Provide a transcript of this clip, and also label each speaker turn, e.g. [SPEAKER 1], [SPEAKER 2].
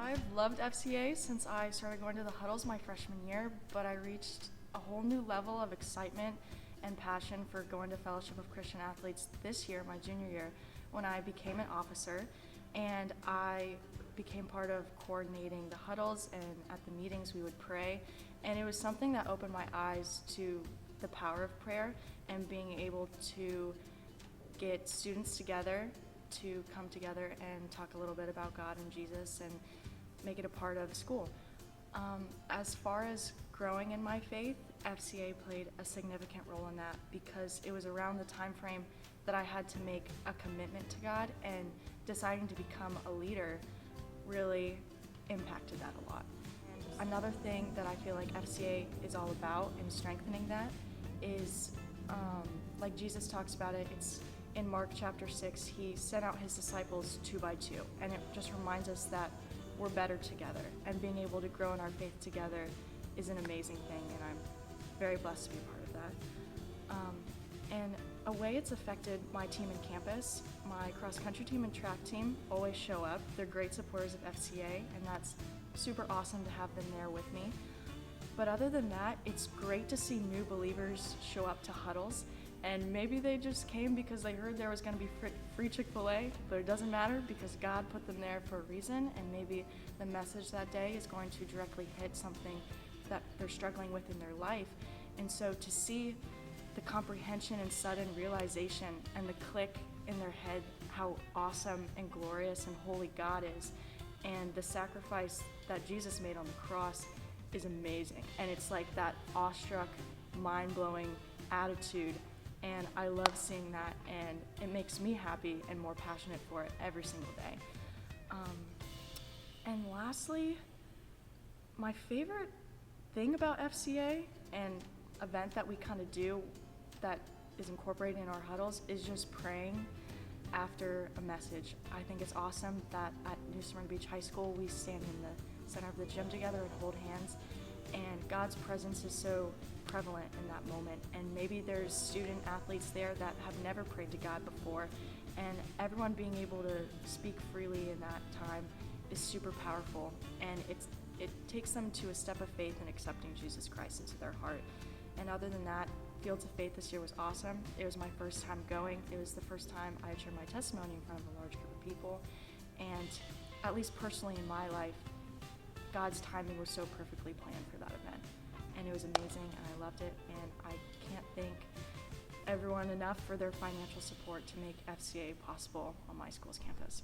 [SPEAKER 1] I've loved FCA since I started going to the huddles my freshman year, but I reached a whole new level of excitement and passion for going to Fellowship of Christian Athletes this year, my junior year, when I became an officer, and I became part of coordinating the huddles, and at the meetings we would pray, and it was something that opened my eyes to the power of prayer and being able to get students together to come together and talk a little bit about God and Jesus and make it a part of school. As far as growing in my faith, FCA played a significant role in that because it was around the time frame that I had to make a commitment to God, and deciding to become a leader really impacted that a lot. And another thing that I feel like FCA is all about in strengthening that is, like Jesus talks about it, it's in Mark chapter 6, he sent out his disciples 2 by 2, and it just reminds us that we're better together, and being able to grow in our faith together is an amazing thing, and I'm very blessed to be a part of that. And a way it's affected my team in campus, my cross-country team and track team always show up. They're great supporters of FCA, and that's super awesome to have them there with me. But other than that, it's great to see new believers show up to huddles, and maybe they just came because they heard there was going to be free Chick-fil-A, but it doesn't matter because God put them there for a reason, and maybe the message that day is going to directly hit something that they're struggling with in their life. And so to see the comprehension and sudden realization and the click in their head how awesome and glorious and holy God is, and the sacrifice that Jesus made on the cross is amazing. And it's like that awestruck, mind-blowing attitude, and I love seeing that, and it makes me happy and more passionate for it every single day. And lastly, my favorite thing about FCA and event that we kind of do that is incorporated in our huddles is just praying after a message. I think it's awesome that at New Smyrna Beach High School we stand in the center of the gym together and hold hands, and God's presence is so prevalent in that moment, and maybe there's student athletes there that have never prayed to God before, and everyone being able to speak freely in that time is super powerful, and it takes them to a step of faith in accepting Jesus Christ into their heart. And other than that, Fields of Faith this year was awesome. It was my first time going. It was the first time I had shared my testimony in front of a large group of people, and at least personally in my life, God's timing was so perfectly planned for that event, and it was amazing, and I loved it, and I can't thank everyone enough for their financial support to make FCA possible on my school's campus.